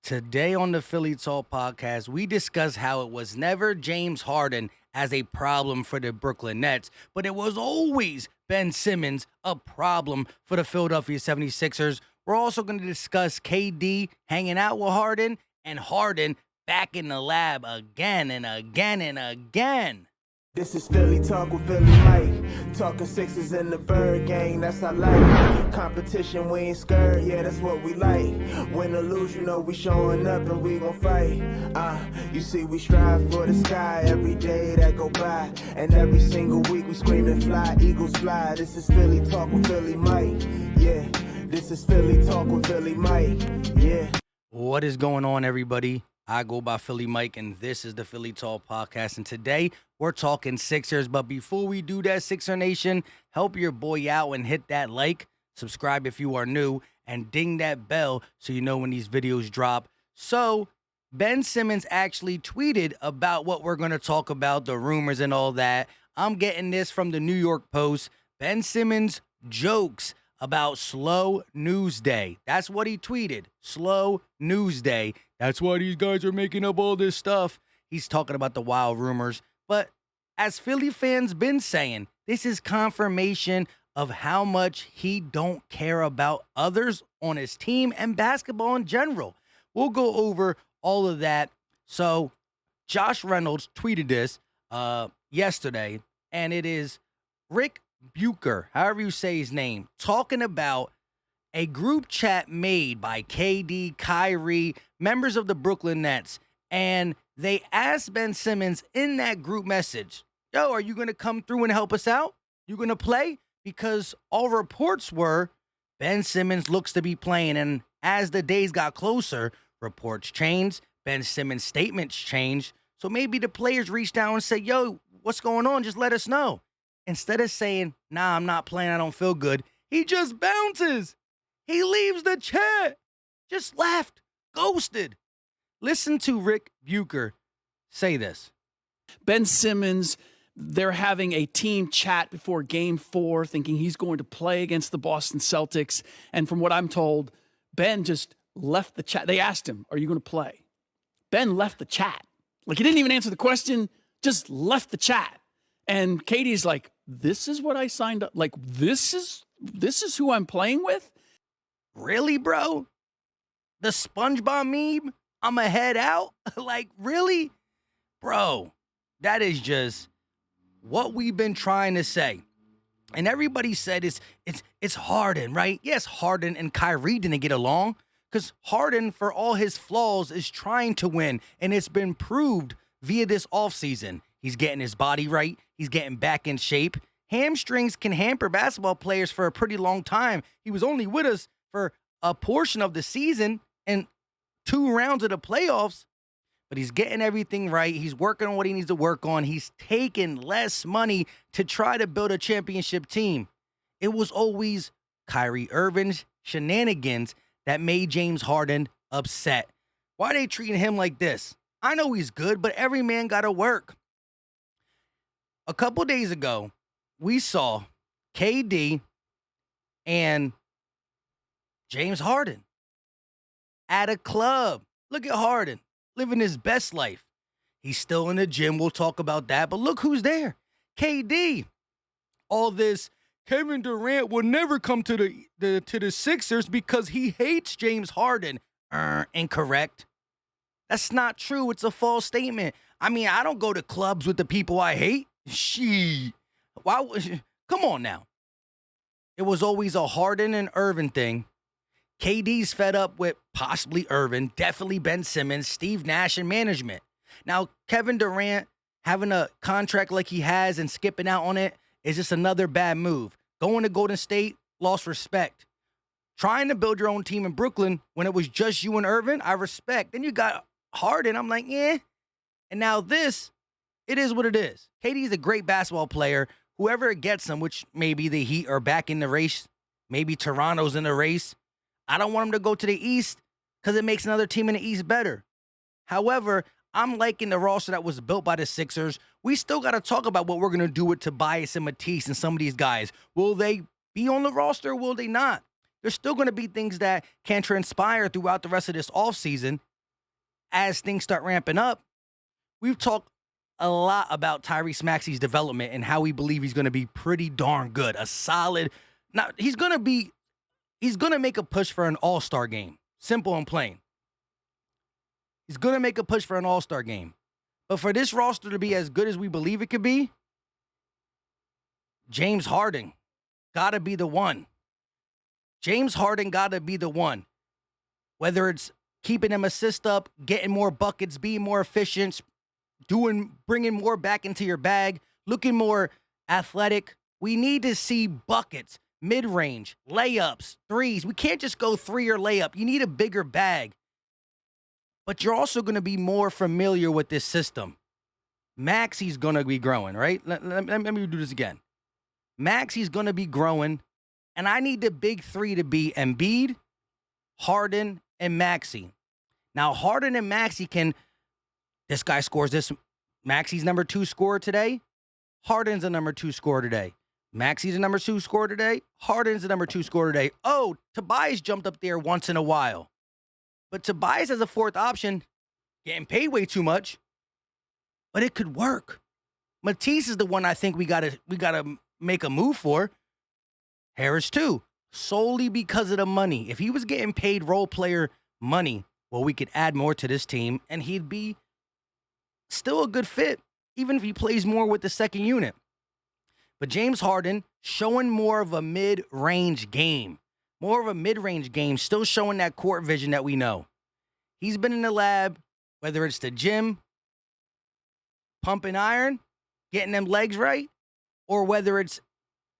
Today on the Philly Talk podcast, we discuss how it was never James Harden as a problem for the Brooklyn Nets, but it was always Ben Simmons a problem for the Philadelphia 76ers. We're also going to discuss KD hanging out with Harden and Harden back in the lab again and again and again. This is Philly Talk with Philly Mike. Talking Sixers in the Bird Gang, that's I like. Competition, we ain't scared, yeah, that's what we like. Win or lose, you know we showing up and we gon' fight. You see we strive for the sky every day that go by. And every single week we screaming fly, Eagles fly. This is Philly Talk with Philly Mike, yeah. This is Philly Talk with Philly Mike, yeah. What is going on, everybody? I go by Philly Mike, and this is the Philly Talk podcast. And today, we're talking Sixers. But before we do that, Sixer Nation, help your boy out and hit that like, subscribe if you are new, and ding that bell so you know when these videos drop. So, Ben Simmons actually tweeted about what we're going to talk about, the rumors and all that. I'm getting this from the New York Post. Ben Simmons jokes about slow news day. That's what he tweeted. Slow news day. That's why these guys are making up all this stuff. He's talking about the wild rumors. But as Philly fans been saying, this is confirmation of how much he don't care about others on his team and basketball in general. We'll go over all of that. So Josh Reynolds tweeted this yesterday, and it is Rick Bucher, however you say his name, talking about a group chat made by KD, Kyrie, members of the Brooklyn Nets, and they asked Ben Simmons in that group message, yo, are you going to come through and help us out? You going to play? Because all reports were Ben Simmons looks to be playing, and as the days got closer, reports changed, Ben Simmons' statements changed, so maybe the players reached out and said, yo, what's going on? Just let us know. Instead of saying, nah, I'm not playing, I don't feel good, he just bounces. He leaves the chat. Just left. Ghosted. Listen to Rick Bucher say this. Ben Simmons, they're having a team chat before Game 4, thinking he's going to play against the Boston Celtics. And from what I'm told, Ben just left the chat. They asked him, are you going to play? Ben left the chat. Like, he didn't even answer the question, just left the chat. And Katie's like, this is what I signed up. Like, this is who I'm playing with? Really, bro? The SpongeBob meme? I'ma head out? Like, really? Bro, that is just what we've been trying to say. And everybody said it's Harden, right? Yes, Harden and Kyrie didn't get along because Harden, for all his flaws, is trying to win. And it's been proved via this offseason. He's getting his body right. He's getting back in shape. Hamstrings can hamper basketball players for a pretty long time. He was only with us for a portion of the season and 2 rounds of the playoffs, but he's getting everything right. He's working on what he needs to work on. He's taking less money to try to build a championship team. It was always Kyrie Irving's shenanigans that made James Harden upset. Why are they treating him like this? I know he's good, but every man got to work. A couple days ago, we saw KD and James Harden at a club. Look at Harden living his best life. He's still in the gym. We'll talk about that. But look who's there. KD. All this Kevin Durant will never come to the Sixers because he hates James Harden. Incorrect. That's not true. It's a false statement. I mean, I don't go to clubs with the people I hate. Come on now. It was always a Harden and Irvin thing. KD's fed up with possibly Irvin, definitely Ben Simmons, Steve Nash, and management. Now, Kevin Durant having a contract like he has and skipping out on it is just another bad move. Going to Golden State, lost respect. Trying to build your own team in Brooklyn when it was just you and Irvin, I respect. Then you got Harden, I'm like, yeah. And now this, it is what it is. KD's a great basketball player. Whoever gets him, which maybe the Heat are back in the race, maybe Toronto's in the race, I don't want him to go to the East because it makes another team in the East better. However, I'm liking the roster that was built by the Sixers. We still got to talk about what we're going to do with Tobias and Matisse and some of these guys. Will they be on the roster or will they not? There's still going to be things that can transpire throughout the rest of this offseason, as things start ramping up, we've talked a lot about Tyrese Maxey's development and how we believe he's going to be pretty darn good. A solid. Now, he's going to make a push for an all-star game. Simple and plain. He's going to make a push for an all-star game. But for this roster to be as good as we believe it could be, James Harden got to be the one. James Harden got to be the one. Whether it's keeping him assist up, getting more buckets, being more efficient, bringing more back into your bag, looking more athletic. We need to see buckets, mid-range, layups, threes. We can't just go three or layup. You need a bigger bag. But you're also going to be more familiar with this system. Maxey's going to be growing, right? Let me do this again. Maxey's going to be growing, and I need the big three to be Embiid, Harden, and Maxey. Now, Harden and Maxey this guy scores this. Maxey's number 2 scorer today. Harden's the number 2 scorer today. Maxey's the number 2 scorer today. Harden's the number 2 scorer today. Oh, Tobias jumped up there once in a while. But Tobias as a 4th option, getting paid way too much. But it could work. Matisse is the one I think we gotta make a move for. Harris too. Solely because of the money. If he was getting paid role player money, well, we could add more to this team, and he'd be still a good fit, even if he plays more with the second unit. But James Harden showing more of a mid-range game. More of a mid-range game, still showing that court vision that we know. He's been in the lab, whether it's the gym, pumping iron, getting them legs right, or whether it's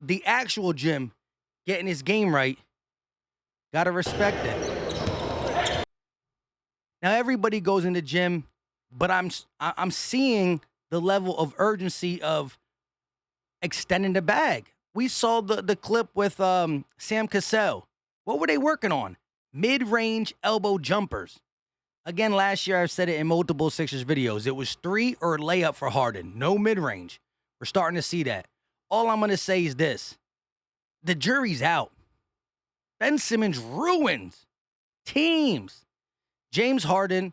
the actual gym, getting his game right. Gotta respect it. Now, everybody goes in the gym, but I'm seeing the level of urgency of extending the bag. We saw the clip with Sam Cassell. What were they working on? Mid-range elbow jumpers. Again, last year I've said it in multiple Sixers videos. It was 3 or layup for Harden. No mid-range. We're starting to see that. All I'm going to say is this. The jury's out. Ben Simmons ruins teams. James Harden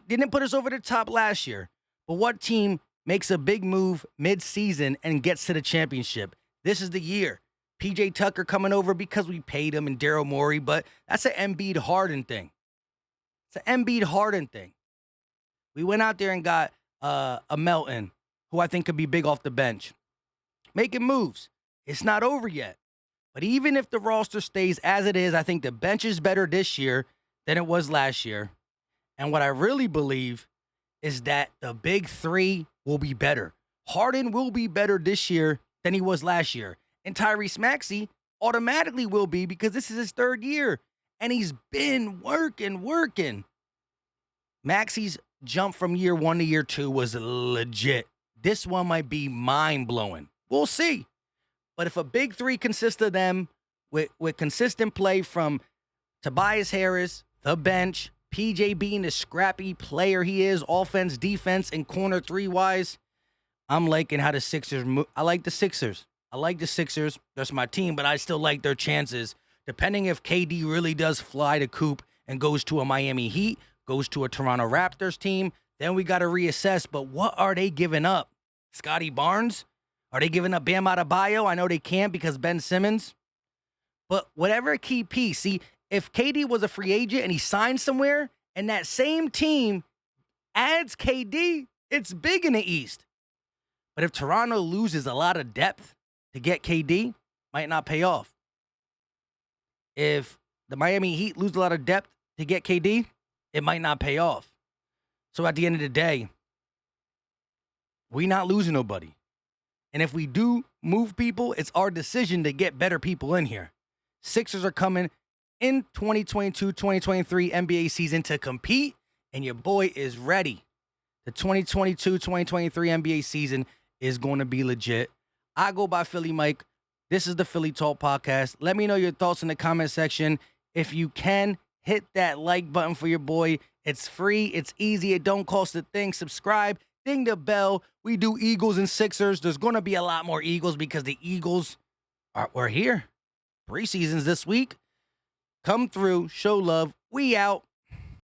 didn't put us over the top last year. But what team makes a big move mid-season and gets to the championship? This is the year. P.J. Tucker coming over because we paid him and Daryl Morey, but that's an Embiid Harden thing. It's an Embiid Harden thing. We went out there and got a Melton, who I think could be big off the bench. Making moves. It's not over yet. But even if the roster stays as it is, I think the bench is better this year than it was last year. And what I really believe is that the big three will be better. Harden will be better this year than he was last year. And Tyrese Maxey automatically will be because this is his 3rd year. And he's been working. Maxey's jump from year 1 to year 2 was legit. This one might be mind-blowing. We'll see. But if a big three consists of them with consistent play from Tobias Harris, the bench, PJ being the scrappy player he is, offense, defense, and corner 3-wise, I'm liking how the Sixers move. I like the Sixers. That's my team, but I still like their chances. Depending if KD really does fly the coop and goes to a Miami Heat, goes to a Toronto Raptors team, then we got to reassess. But what are they giving up? Scotty Barnes? Are they giving up Bam Adebayo? I know they can't because Ben Simmons. But whatever key piece, see, if KD was a free agent and he signed somewhere and that same team adds KD, it's big in the East. But if Toronto loses a lot of depth to get KD, might not pay off. If the Miami Heat lose a lot of depth to get KD, it might not pay off. So at the end of the day, we not losing nobody. And if we do move people, it's our decision to get better people in here. Sixers are coming in 2022-2023 NBA season to compete, and your boy is ready. The 2022-2023 NBA season is going to be legit. I go by Philly Mike. This is the Philly Talk Podcast. Let me know your thoughts in the comment section. If you can, hit that like button for your boy. It's free. It's easy. It don't cost a thing. Subscribe. Ding the bell. We do Eagles and Sixers. There's going to be a lot more Eagles because the Eagles we're here. Preseason's this week. Come through. Show love. We out.